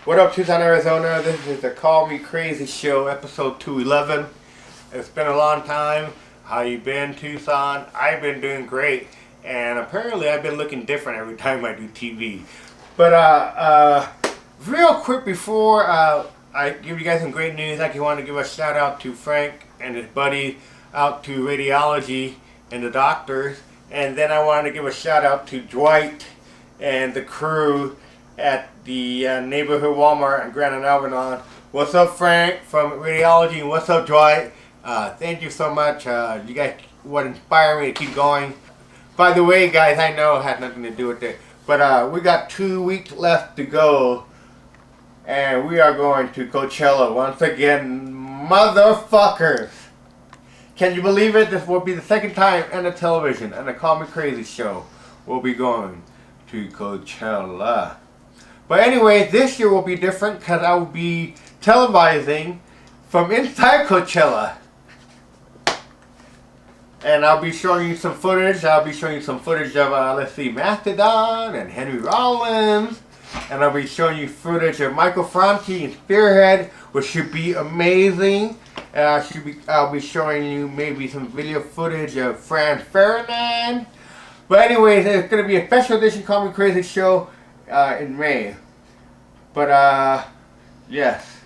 What up, Tucson, Arizona? This is the Call Me Crazy Show, episode 211. It's been a long time. How you been, Tucson? I've been doing great, and apparently I've been looking different every time I do TV. But real quick before I give you guys some great news, I want to give a shout out to Frank and his buddy out to radiology and the doctors, and then I wanted to give a shout out to Dwight and the crew at the neighborhood Walmart in Grand Albion. What's up, Frank from radiology, and what's up, Dwight? Thank you so much. You guys would inspire me to keep going. By the way, guys, I know it had nothing to do with it, but we got 2 weeks left to go, and we are going to Coachella once again, motherfuckers. Can you believe it? This will be the second time on the television, and the Call Me Crazy Show will be going to Coachella. But anyway, this year will be different because I will be televising from inside Coachella. And I'll be showing you some footage. I'll be showing you some footage of, let's see, Mastodon and Henry Rollins. And I'll be showing you footage of Michael Franti and Spearhead, which should be amazing. And I'll be showing you maybe some video footage of Franz Ferdinand. But anyways, it's going to be a special edition Call Me Crazy Show in May. But yes,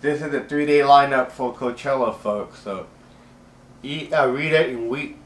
this is a 3-day lineup for Coachella, folks. So read it and weep.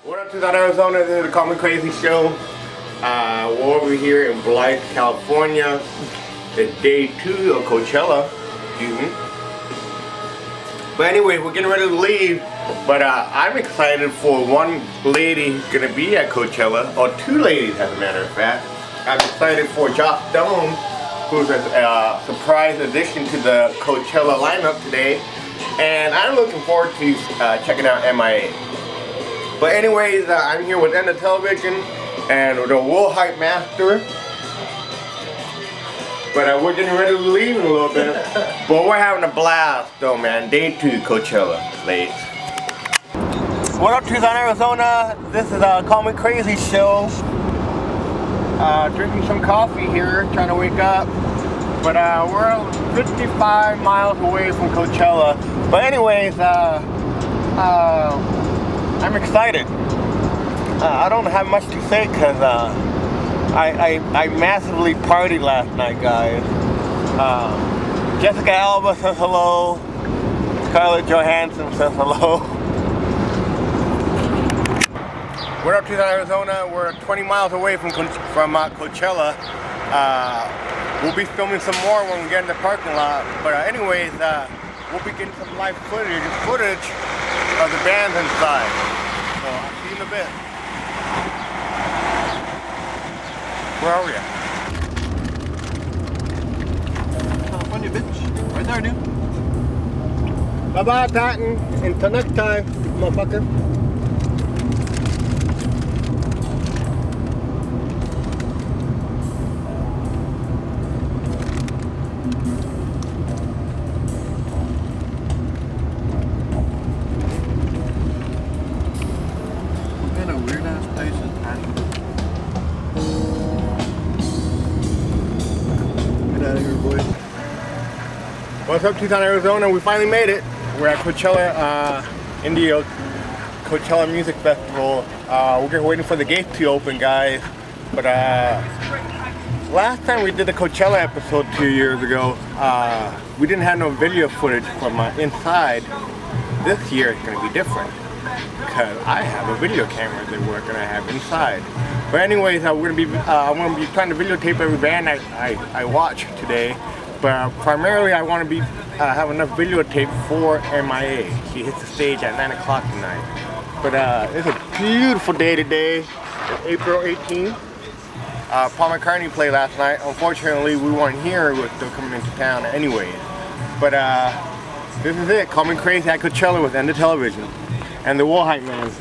What up, Tucson, Arizona? This is the Call Me Crazy Show. We're over here in Blythe, California. It's day 2 of Coachella. Excuse me. But anyway, we're getting ready to leave. But I'm excited for one lady who's going to be at Coachella, or 2 ladies, as a matter of fact. I'm excited for Josh Stone, who's a surprise addition to the Coachella lineup today. And I'm looking forward to checking out MIA. But anyways, I'm here with Enda Television and the World Hype Master. But we're getting ready to leave in a little bit. But we're having a blast though, man. Day 2 Coachella, ladies. What up, Tucson, Arizona? This is a Call Me Crazy show. Drinking some coffee here, trying to wake up. But we're 55 miles away from Coachella. But anyways, I'm excited. I don't have much to say because I massively partied last night, guys. Jessica Alba says hello. Scarlett Johansson says hello. We're up to Arizona. We're 20 miles away from Coachella. We'll be filming some more when we get in the parking lot. But anyways, we'll be getting some live footage of the bands inside. So I'll see you in a bit. Where are we at? California, bitch. Right there, dude. Bye-bye, Patton. Until next time, motherfucker. What kind of weird-ass place is Patton? Get out of here, boy. What's up, Tucson, Arizona? We finally made it. We're at Coachella, India, Coachella Music Festival. We're waiting for the gates to open, guys. But last time we did the Coachella episode 2 years ago, we didn't have no video footage from inside. This year it's going to be different because I have a video camera that we're going to have inside. But anyways, I'm going to be trying to videotape every band I watch today. But primarily I want to be have enough videotape for MIA. She hits the stage at 9 o'clock tonight. But it's a beautiful day today. It's April 18th. Paul McCartney played last night. Unfortunately, we weren't here. We were still coming into town anyways. But this is it. Call Me Crazy at Coachella with End of Television and the Wall Hype Man.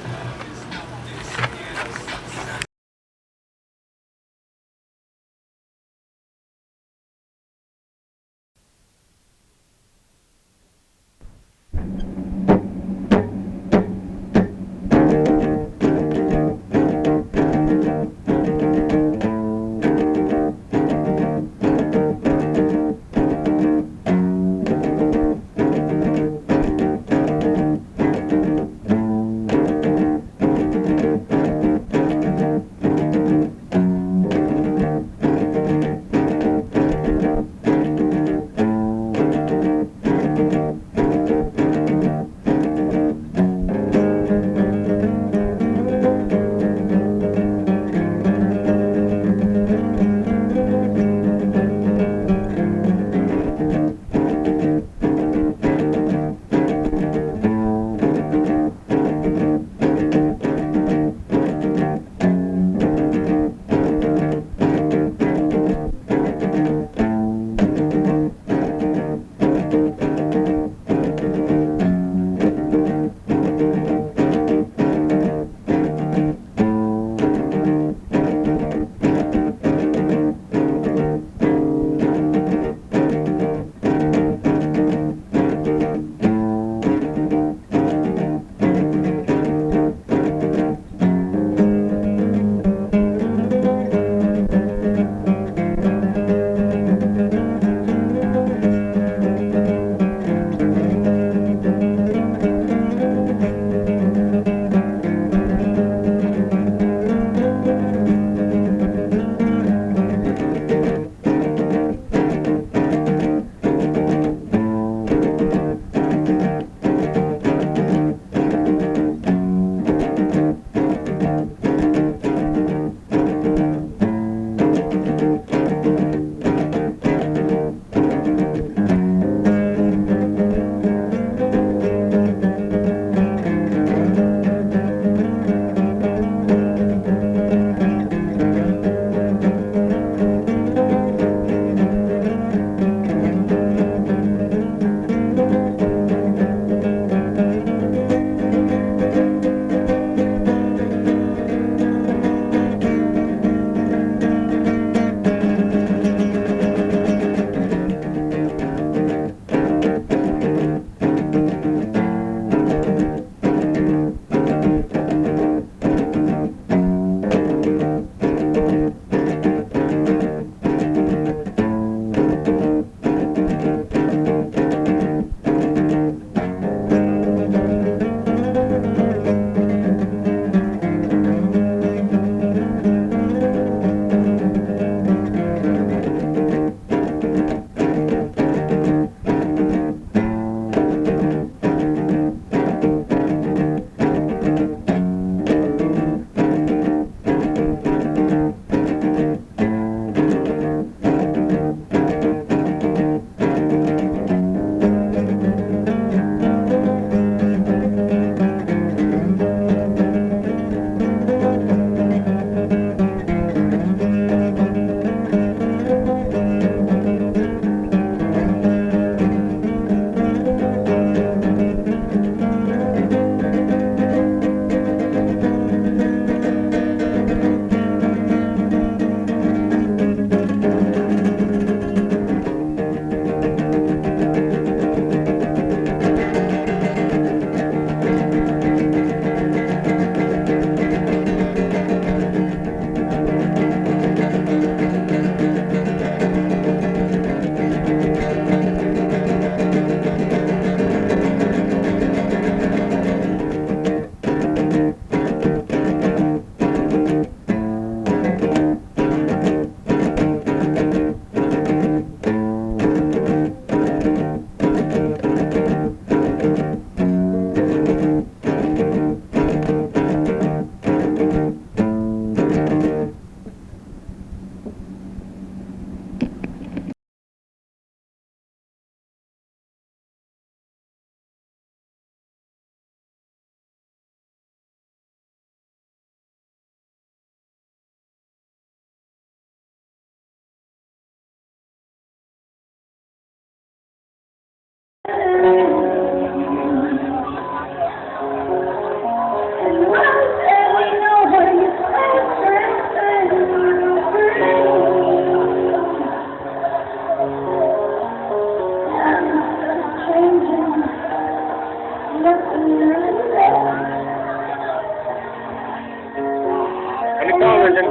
the callers in.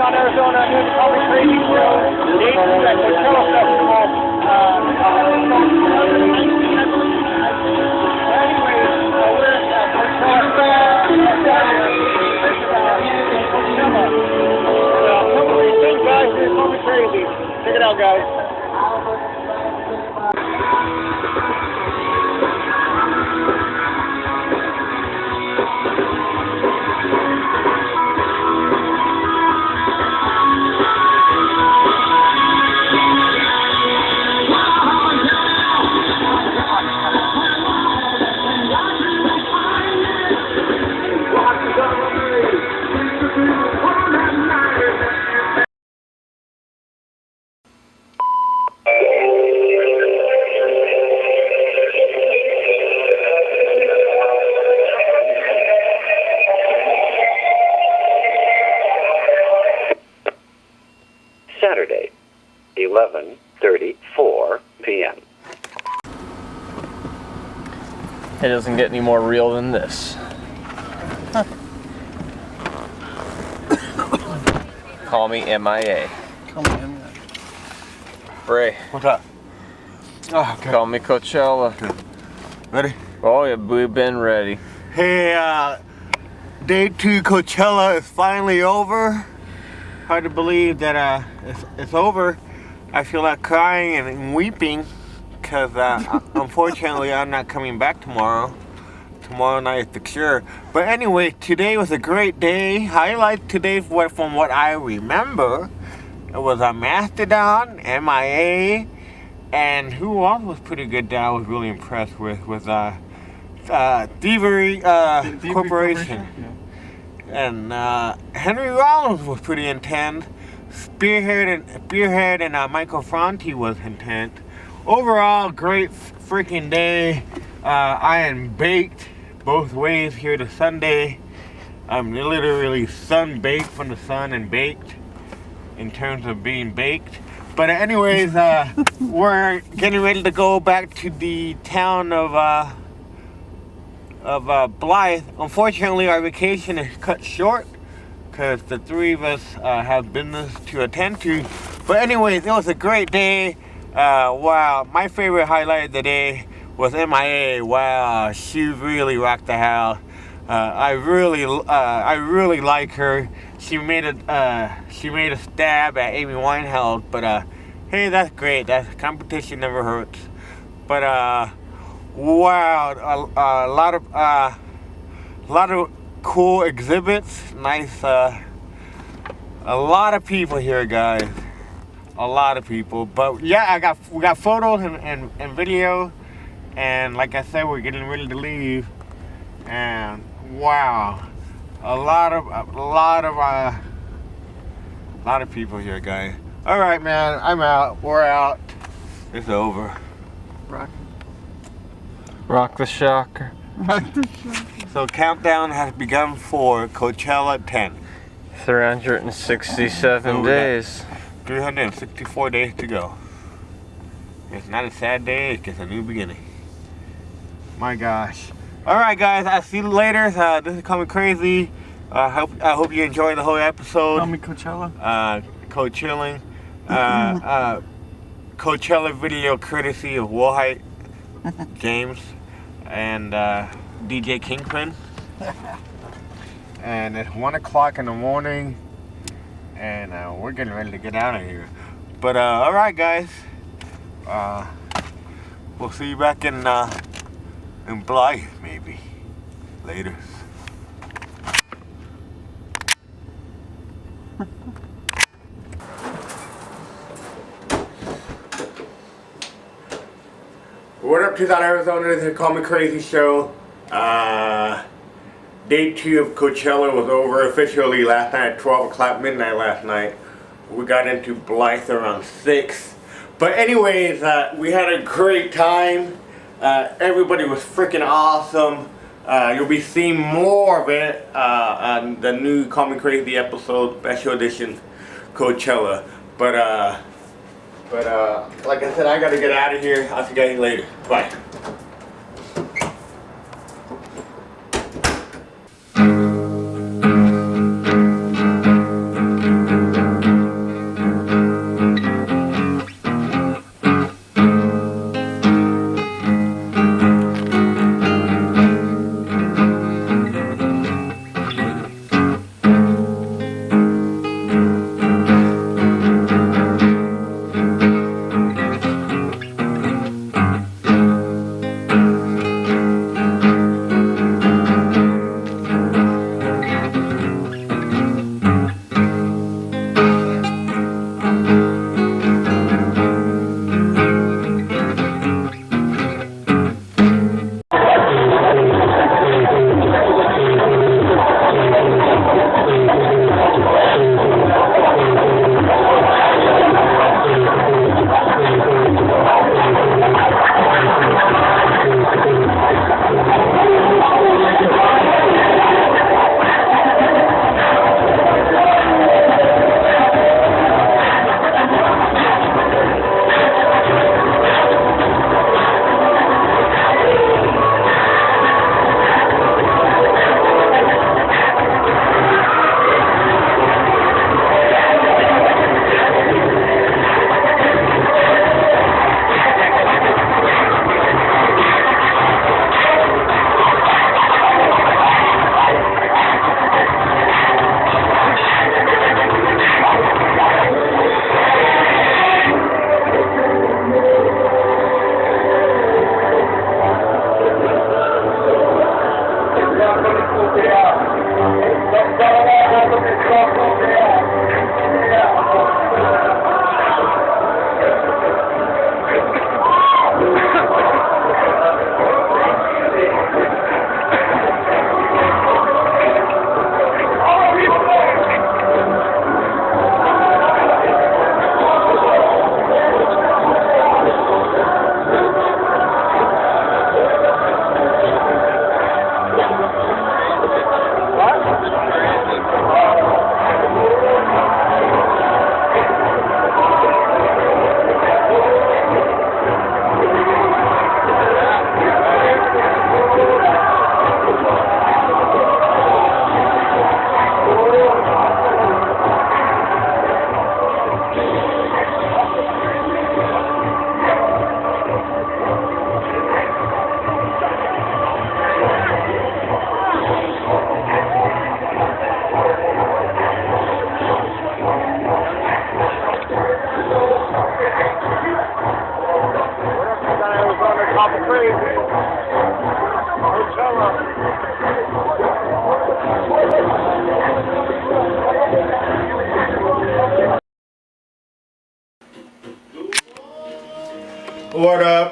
Arizona, near the Coffee Crazy Show. Date is at Coachilla Festival. Anyways, we're at Coachilla. Some of these things, guys, are Coffee Crazy. Check it out, guys. Saturday, 11:34 p.m. It doesn't get any more real than this. Call me MIA. Come on. Ray, What's up? Oh, okay. call me Coachella. Ready? Oh yeah, we've been ready. Hey, day 2 Coachella is finally over. Hard to believe that it's over. I feel like crying and weeping because unfortunately I'm not coming back tomorrow. Tomorrow night is the cure. But anyway, today was a great day. Highlight today from what I remember. It was a Mastodon, MIA, and who else was pretty good that I was really impressed with was Thievery Corporation. And Henry Rollins was pretty intense. Spearhead and Michael Franti was intense. Overall, great freaking day. I am baked both ways here to Sunday. I'm literally sun-baked from the sun and baked in terms of being baked. But anyways, we're getting ready to go back to the town of Blythe. Unfortunately, our vacation is cut short because the three of us have business to attend to. But anyways, it was a great day. Wow, my favorite highlight of the day was MIA. Wow, she really rocked the house. I really like her. She made a stab at Amy Winehouse, but hey, that's great. That competition never hurts. But wow, a lot of cool exhibits. Nice. A lot of people here, guys. A lot of people. But yeah, we got photos and video, and like I said, we're getting ready to leave. And wow, a lot of people here, guys. All right, man, I'm out. We're out. It's over. Rock the shocker. So countdown has begun for Coachella 10. 367 days. 364 days to go. It's not a sad day, it's just a new beginning. My gosh. Alright guys, I'll see you later. This is Coming Crazy. I hope you enjoyed the whole episode. Call me Coachella. Coachillin. Coachella video courtesy of Woolhite James and DJ Kingpin. And it's 1 o'clock in the morning, and we're getting ready to get out of here. But alright guys, we'll see you back in Blythe maybe later. What up, Tucson, Arizona? This is the Call Me Crazy show. Day 2 of Coachella was over officially last night at 12 o'clock midnight last night. We got into Blythe around 6. But anyways, we had a great time. Everybody was freaking awesome. You'll be seeing more of it on the new Call Me Crazy episode, special edition Coachella. But like I said, I gotta get out of here. I'll see you guys later. Bye.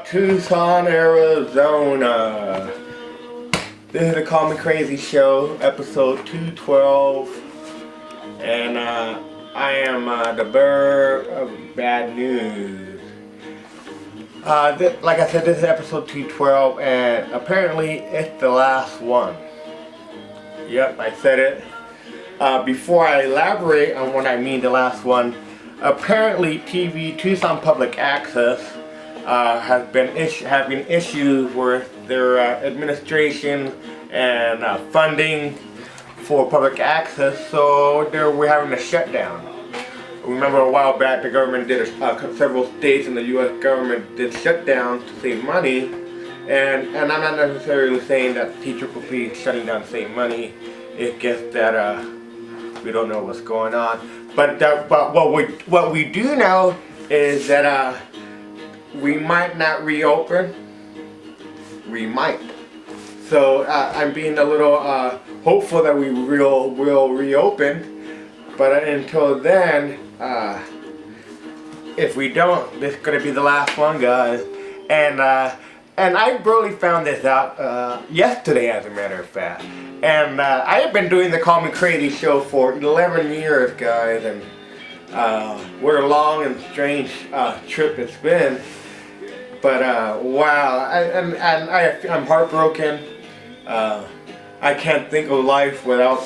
Tucson, Arizona? This is the Call Me Crazy Show, episode 212. And I am the bearer of bad news. Like I said, this is episode 212, and apparently it's the last one. Yep, I said it. Before I elaborate on what I mean the last one, apparently Tucson Public Access has been having issues with their administration and funding for public access, so we're having a shutdown. Remember a while back the government did several states in the U.S. government did shutdowns to save money, and I'm not necessarily saying that TCCC is shutting down to save money. It's just that we don't know what's going on. But what we do know is that we might not reopen. We might. So I'm being a little hopeful that we will reopen. But until then, if we don't, this is gonna be the last one, guys. And I really found this out yesterday, as a matter of fact. And I have been doing the Call Me Crazy show for 11 years, guys, and what a long and strange trip it's been. But wow, I'm heartbroken. I can't think of life without.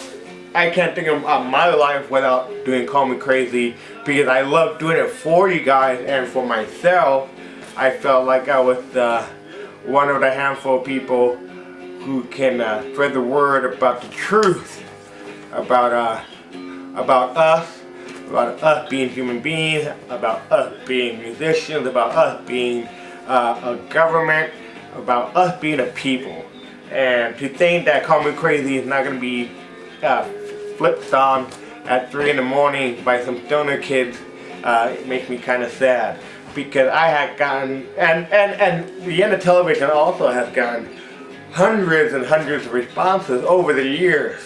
I can't think of my life without doing Call Me Crazy, because I love doing it for you guys and for myself. I felt like I was one of the handful of people who can spread the word about the truth about us being human beings, about us being musicians, about us being a government, about us being a people. And to think that Call Me Crazy is not going to be flipped on at 3 in the morning by some stoner kids, it makes me kind of sad, because I had gotten, and Vienna Television also has gotten hundreds and hundreds of responses over the years.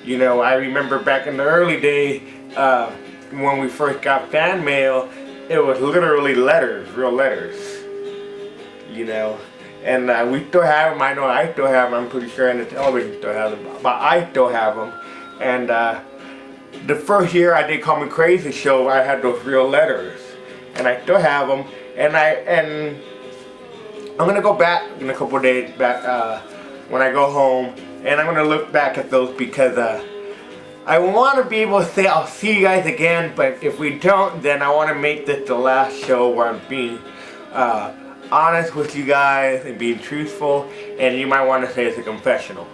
You know, I remember back in the early days when we first got fan mail, it was literally letters, real letters. You know, and we still have them. I know I still have them. I'm pretty sure, and the television still has them, but I still have them. And the first year I did Call Me Crazy show, I had those real letters, and I still have them. And I'm gonna go back in a couple of days back when I go home, and I'm gonna look back at those, because I want to be able to say I'll see you guys again. But if we don't, then I want to make this the last show where I'm being honest with you guys and being truthful. And you might want to say it's a confessional,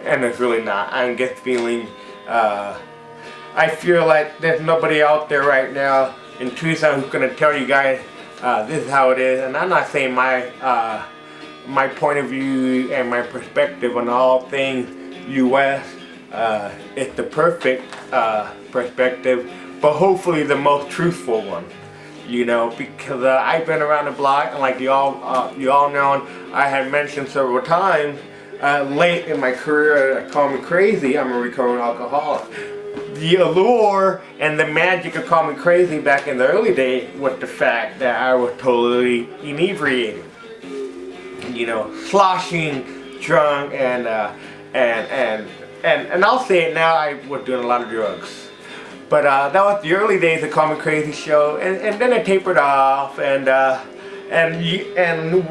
and it's really not. I'm just feeling I feel like there's nobody out there right now in Tucson who's gonna tell you guys this is how it is. And I'm not saying my point of view and my perspective on all things U.S. It's the perfect perspective, but hopefully the most truthful one. You know, because I've been around the block, and like you all know, I had mentioned several times, late in my career at Call Me Crazy, I'm a recovering alcoholic. The allure and the magic of Call Me Crazy back in the early days was the fact that I was totally inebriated. You know, sloshing, drunk, and I'll say it now, I was doing a lot of drugs. But that was the early days of Call Me Crazy show, and then it tapered off, and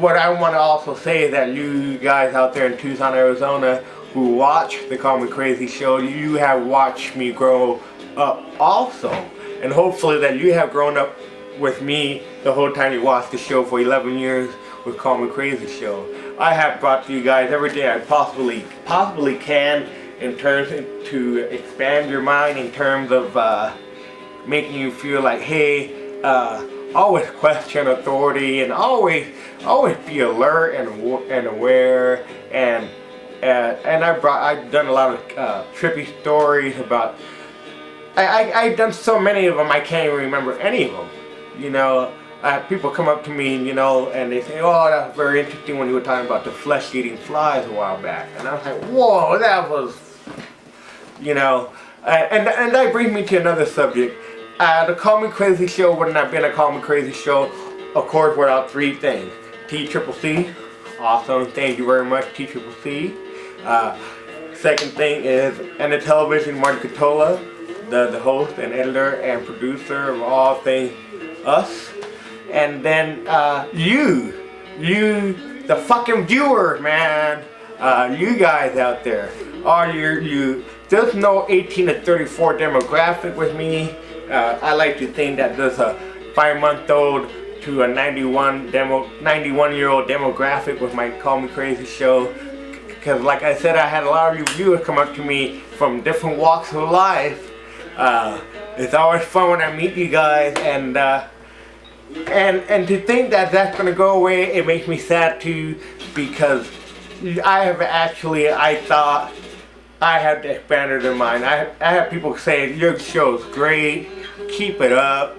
what I want to also say is that you guys out there in Tucson, Arizona, who watch the Call Me Crazy show, you have watched me grow up also, and hopefully that you have grown up with me the whole time you watched the show for 11 years with Call Me Crazy show. I have brought to you guys everything I possibly can, in terms to expand your mind, in terms of making you feel like, hey, always question authority, and always be alert and aware, and I've done a lot of trippy stories about. I've done so many of them I can't even remember any of them. You know, people come up to me, you know, and they say, "Oh, that's very interesting when you were talking about the flesh-eating flies a while back." And I was like, "Whoa, that was," you know. And that brings me to another subject. The Call Me Crazy show would not have been a Call Me Crazy show, of course, without three things: T-Triple-C. Awesome. Thank you very much, T-Triple-C. Second thing is Enda Television, Marty Catola, the host and editor and producer of all things us. And then you, the fucking viewer, man. You guys out there. There's no 18 to 34 demographic with me. I like to think that there's a 5-month-old to a 91-year-old demographic with my Call Me Crazy show. Because like I said, I had a lot of you viewers come up to me from different walks of life. It's always fun when I meet you guys, and to think that that's gonna go away, it makes me sad too, because I thought I had expanded in mind. I have people saying your show's great, keep it up,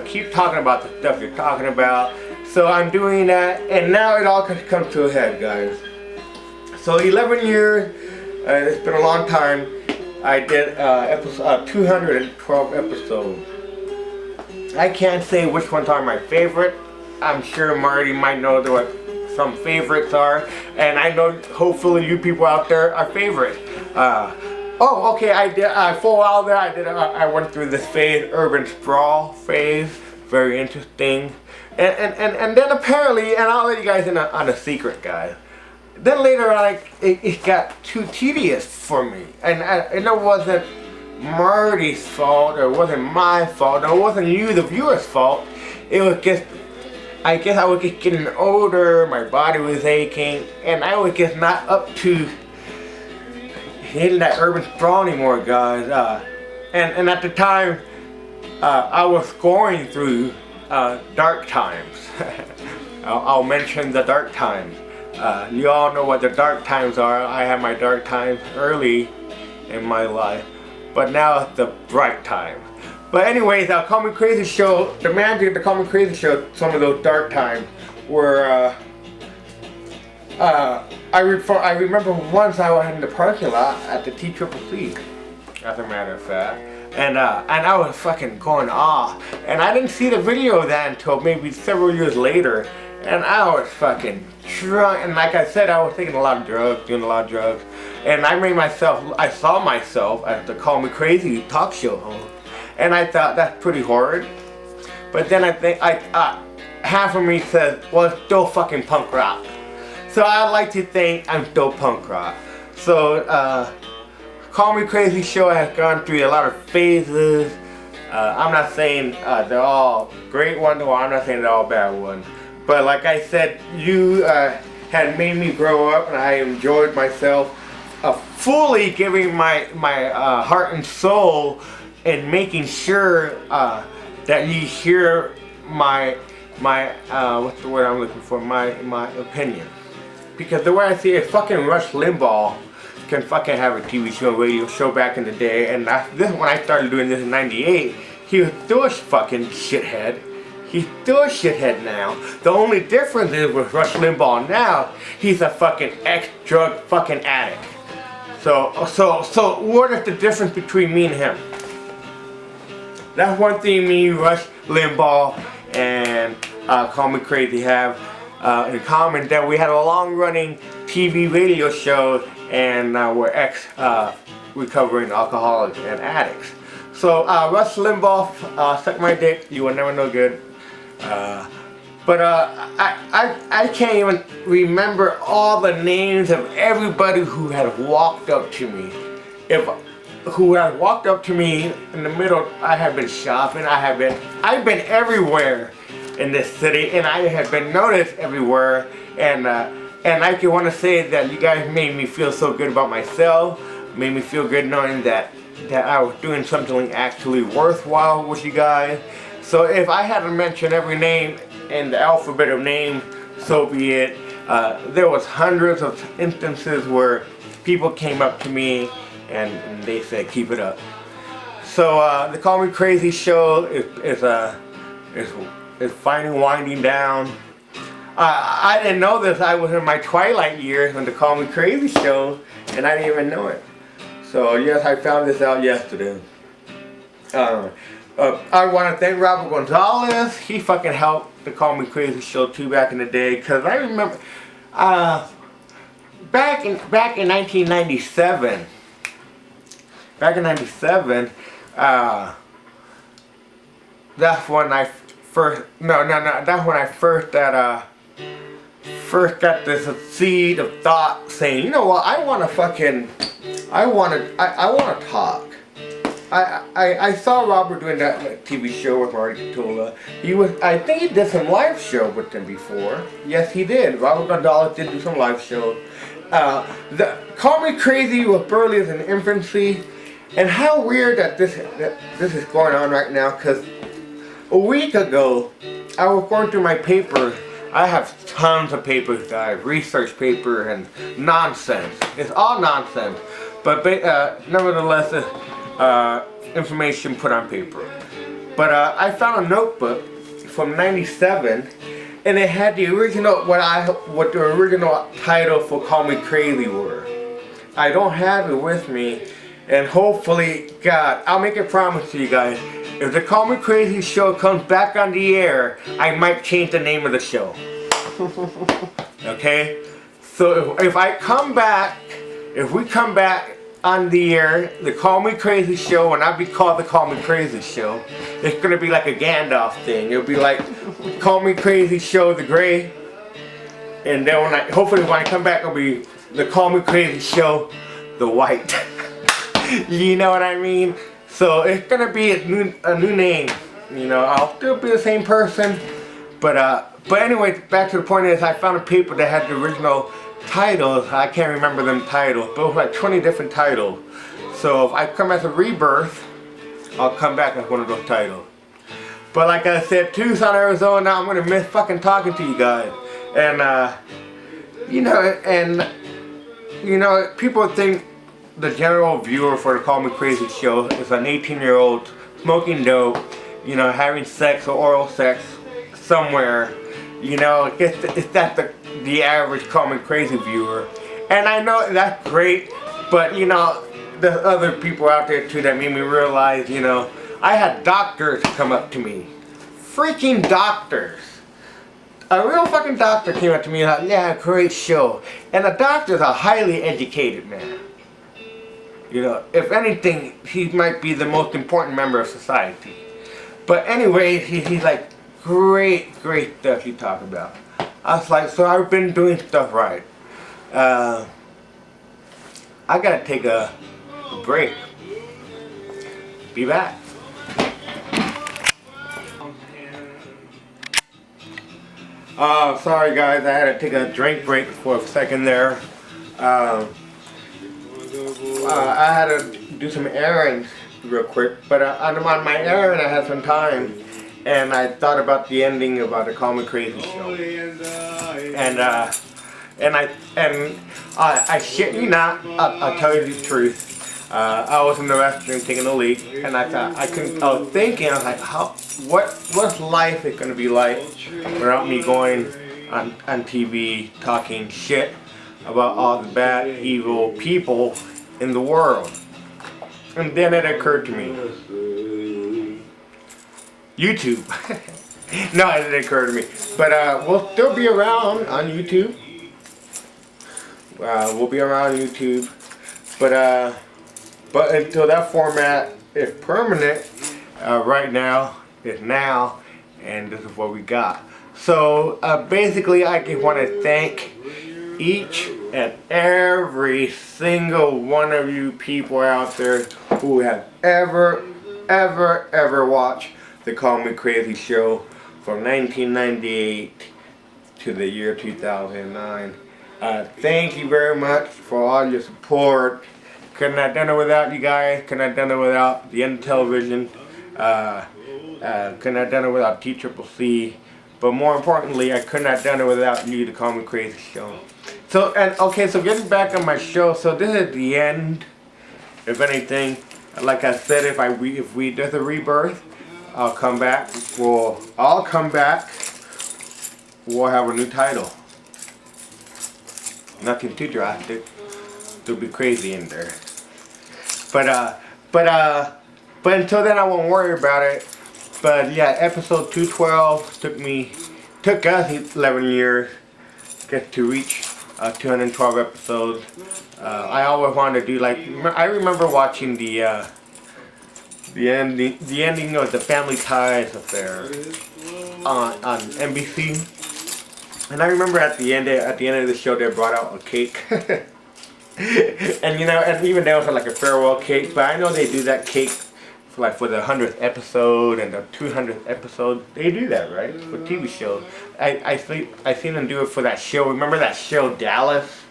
keep talking about the stuff you're talking about. So I'm doing that, and now it all comes to a head, guys. So 11 years, it's been a long time. I did 212 episodes. I can't say which ones are my favorite. I'm sure Marty might know what some favorites are, and I know hopefully you people out there are favorite. Okay, I did for a while there. I went through this phase, urban sprawl phase, very interesting, and then apparently, and I'll let you guys in on a secret, guys. Then later on, it got too tedious for me, and it wasn't Marty's fault, or it wasn't my fault, or it wasn't you, the viewer's fault. It was just, I guess I was just getting older, my body was aching, and I was just not up to hitting that urban sprawl anymore, guys. And at the time, I was going through dark times. I'll mention the dark times. You all know what the dark times are. I had my dark times early in my life, but now it's the bright time. But anyways, Call Me Crazy show, the magic of the Call Me Crazy show, some of those dark times were, I remember once I was in the parking lot at the T-Triple-C, as a matter of fact, and I was fucking going off, and I didn't see the video of that until maybe several years later. And I was fucking drunk, and like I said, I was taking a lot of drugs, doing a lot of drugs, and I saw myself as the Call Me Crazy talk show host, and I thought that's pretty horrid. But then I think half of me says, well, it's still fucking punk rock. So I like to think I'm still punk rock. So Call Me Crazy show has gone through a lot of phases. I'm not saying they're all great ones, or I'm not saying they're all bad ones. But like I said, you had made me grow up, and I enjoyed myself fully giving my heart and soul and making sure that you hear my what's the word I'm looking for? My opinion. Because the way I see it, fucking Rush Limbaugh can fucking have a TV show, radio show back in the day, and this when I started doing this in '98, he was still a fucking shithead. He's still a shithead now. The only difference is with Rush Limbaugh now, he's a fucking ex-drug fucking addict. So what is the difference between me and him? That's one thing me, Rush Limbaugh, and Call Me Crazy have in common, that we had a long-running TV radio show, and we're ex-recovering alcoholics and addicts. So Rush Limbaugh, suck my dick, you will never know good. But I can't even remember all the names of everybody who had walked up to me. Who had walked up to me in the middle. I have been shopping. I've been everywhere in this city, and I have been noticed everywhere. And I can want to say that you guys made me feel so good about myself. Made me feel good knowing that I was doing something actually worthwhile with you guys. So if I had to mention every name in the alphabet of names, so be it. There was hundreds of instances where people came up to me and they said, keep it up. So the Call Me Crazy show is finally winding down. I didn't know this. I was in my twilight years when the Call Me Crazy show, and I didn't even know it. So yes, I found this out yesterday. I want to thank Robert Gonzalez. He fucking helped the Call Me Crazy show too back in the day, because I remember back in 1997. Back in '97, that's when I first that's when I first got this seed of thought saying, you know what, I want to talk. I saw Robert doing that TV show with Marty Coachillin. I think he did some live show with them before. Yes, he did. Robert Gonzalez did do some live show. Call Me Crazy was barely in infancy, and how weird that this is going on right now. Because a week ago, I was going through my paper. I have tons of papers, guys, research paper and nonsense. It's all nonsense, but nevertheless, information put on paper. But I found a notebook from '97, and it had the original what the original title for Call Me Crazy were. I don't have it with me, and hopefully, God, I'll make a promise to you guys. If the Call Me Crazy show comes back on the air, I might change the name of the show. Okay? So if we come back on the air, the Call Me Crazy show will not be called the Call Me Crazy show. It's gonna be like a Gandalf thing. It'll be like Call Me Crazy show the gray, and then hopefully when I come back, it'll be the Call Me Crazy show the white. You know what I mean? So it's gonna be a new name. You know, I'll still be the same person, but anyway, back to the point is I found a paper that had the original titles. I can't remember them titles, but it was like 20 different titles. So if I come as a rebirth, I'll come back as one of those titles. But like I said, Tucson, Arizona, I'm gonna miss fucking talking to you guys. And you know, people think the general viewer for the Call Me Crazy show is an 18-year-old smoking dope, you know, having sex or oral sex somewhere. You know, it's that the average Call Me Crazy viewer. And I know that's great, but you know, there's other people out there too that made me realize, you know, I had doctors come up to me. Freaking doctors. A real fucking doctor came up to me and like, yeah, great show. And a doctor's a highly educated man. You know, if anything, he might be the most important member of society. But anyway, he's like, great stuff you talk about. I was like, so I've been doing stuff right. I gotta take a break. Be back. Sorry guys, I had to take a drink break for a second there. I had to do some errands real quick, but on my errand I had some time, and I thought about the ending about the Call Me Crazy show, and I shit you not, I'll tell you the truth. I was in the restroom taking a leak, and I was thinking, I was like, what's life is gonna be like without me going on TV talking shit about all the bad, evil people in the world. And then it occurred to me, YouTube. No, it didn't occur to me. But we'll still be around on YouTube. We'll be around on YouTube. But until that format is permanent, right now is now, and this is what we got. So basically, I just want to thank each and every single one of you people out there who have ever watched the Call Me Crazy show from 1998 to the year 2009. Thank you very much for all your support. Couldn't have done it without you guys. Couldn't have done it without the end of television. Couldn't have done it without TCCC. But more importantly, I couldn't have done it without you, the Call Me Crazy show. So so getting back on my show. So this is the end. If anything, like I said, if we do the rebirth, I'll come back. I'll come back. We'll have a new title. Nothing too drastic. It'll be crazy in there. But until then, I won't worry about it. But yeah, episode 212 took me took us 11 years get to reach 212 episodes. I always wanted to do I remember watching the ending of the Family Ties affair on NBC, and I remember at the end of the show they brought out a cake, and and even there was like a farewell cake. But I know they do that cake for the 100th episode and the 200th episode. They do that, right, for TV shows. I seen them do it for that show. Remember that show Dallas?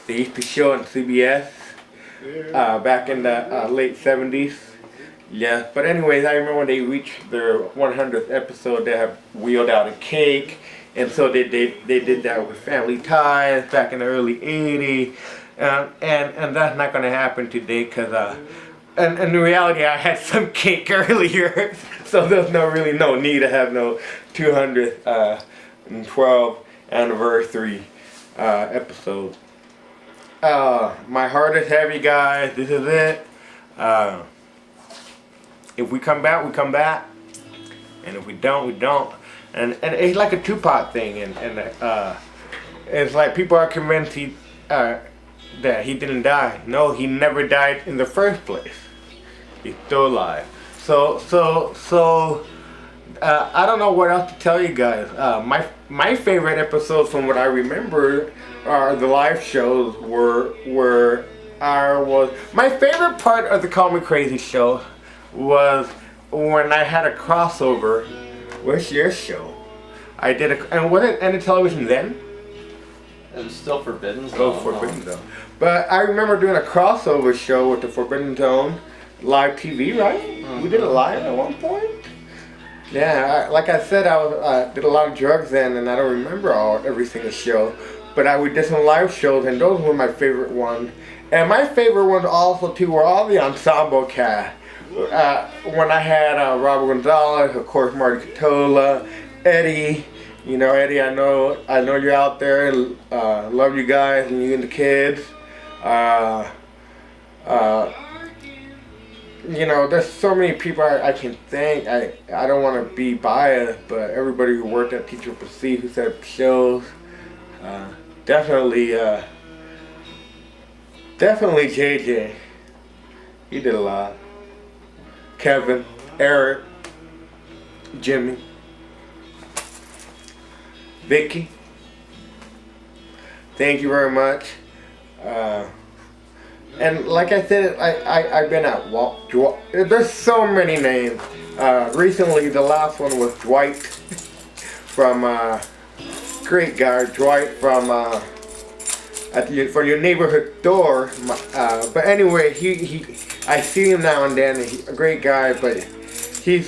They used to show on CBS back in the late 70s. Yeah, but anyways, I remember when they reached their 100th episode, they have wheeled out a cake, and so they did that with Family Ties back in the early 80s, and that's not going to happen today because and in reality, I had some cake earlier, so there's no need to have no 212 anniversary episode. My heart is heavy, guys. This is it. If we come back, we come back, and if we don't, we don't. And it's like a Tupac thing, and it's like people are convinced that he didn't die. No, he never died in the first place. He's still alive. So I don't know what else to tell you guys. My favorite episodes, from what I remember, are the live shows. Was my favorite part of the Call Me Crazy show was when I had a crossover with your show. I did and was it any television then? It was still Forbidden Zone. Oh, Forbidden Zone. But I remember doing a crossover show with the Forbidden Zone live TV, right? Mm-hmm. We did it live at one point. Yeah, like I said, I did a lot of drugs then, and I don't remember every single show. But we did some live shows, and those were my favorite ones. And my favorite ones also too were all the ensemble cast. When I had Robert Gonzalez, of course, Marty Catola, Eddie. Eddie, I know you're out there. Love you guys and you and the kids. There's so many people I can thank. I don't want to be biased, but everybody who worked at Teacher Proceed, who set up shows, definitely JJ. He did a lot. Kevin, Eric, Jimmy, Vicky. Thank you very much. And like I said, I've been at there's so many names. Recently, the last one was Dwight from great guy, Dwight from your neighborhood store. But anyway, I see him now and then. He's a great guy, but he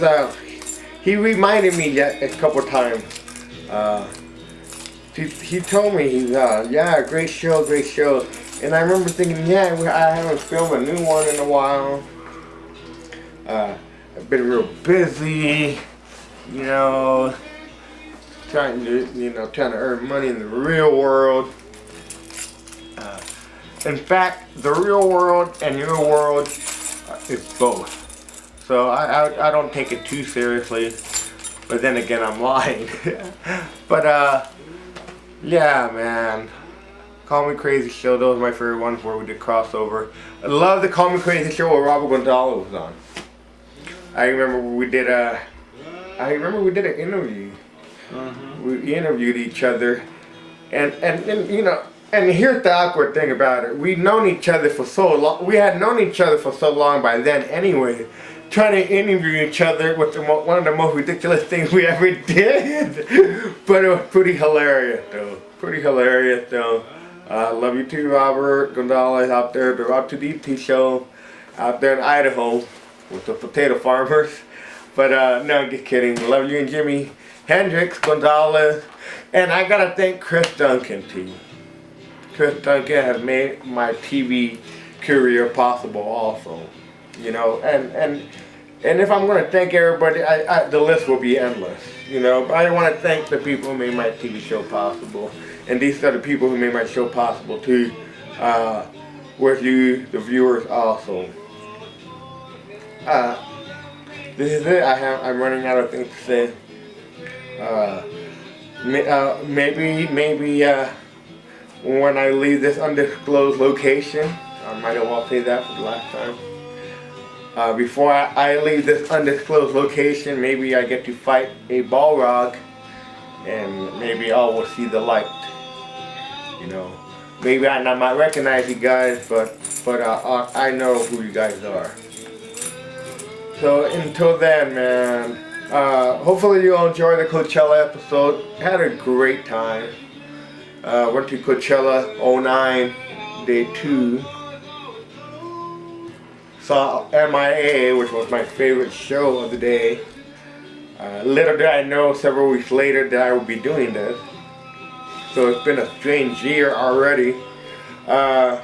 reminded me a couple times. He told me great show. And I remember thinking, I haven't filmed a new one in a while. I've been real busy, trying to earn money in the real world. In fact, the real world and your world is both. So I don't take it too seriously, but then again, I'm lying. But yeah, man. Call Me Crazy show, those were my favorite ones where we did crossover. I love the Call Me Crazy show where Robert Gonzalez was on. I remember we did an interview. Mm-hmm. We interviewed each other, and here's the awkward thing about it. We'd known each other for so long. We had known each other for so long by then anyway. Trying to interview each other was one of the most ridiculous things we ever did. But it was pretty hilarious though. Love you too, Robert Gonzalez out there, the Rob to DT show out there in Idaho with the potato farmers. But no, just kidding. Love you and Jimmy Hendrix, Gonzalez, and I gotta thank Chris Duncan too. Chris Duncan has made my TV career possible also. And if I'm gonna thank everybody, the list will be endless. But I want to thank the people who made my TV show possible. And these are the people who made my show possible too, with you, the viewers also. This is it. I'm running out of things to say. Maybe when I leave this undisclosed location, I might as well say that for the last time. Before I leave this undisclosed location, maybe I get to fight a Balrog, and maybe I will see the light. You know, maybe I might recognize you guys, but I know who you guys are. So until then, man, hopefully you'll enjoy the Coachella episode. Had a great time. Went to Coachella 09, day 2. Saw MIA, which was my favorite show of the day. Little did I know several weeks later that I would be doing this. So it's been a strange year already. Wow.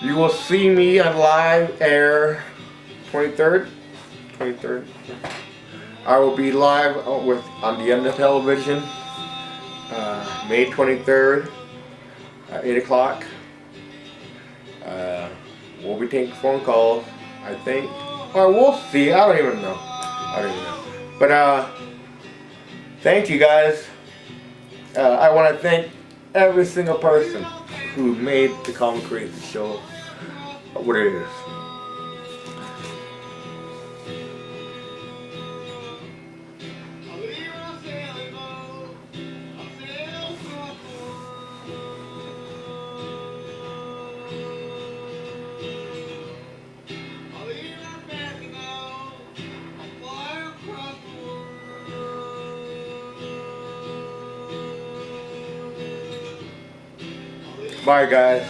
You will see me on live air 23rd. I will be live on the end of television May 23rd at 8 o'clock. We'll be taking phone calls, I think. Or we'll see. I don't even know. But thank you guys. I want to thank every single person who made the Call Me Crazy show what it is. Bye, guys.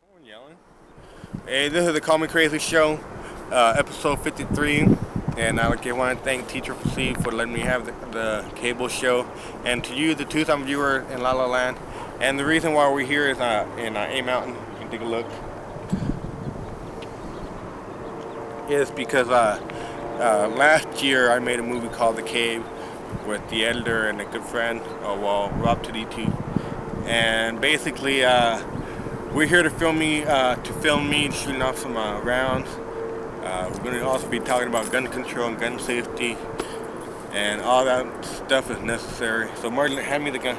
Someone yelling? Hey, this is the Call Me Crazy show, episode 53. And I want to thank T-Triple-C for letting me have the cable show. And to you, the Tucson viewer in La La Land. And the reason why we're here is in A Mountain. You can take a look. Is because last year I made a movie called The Cave with the editor and a good friend, Rob 2D2. And basically, we're here to film me shooting off some rounds. We're going to also be talking about gun control and gun safety, and all that stuff is necessary. So Martin, hand me the gun.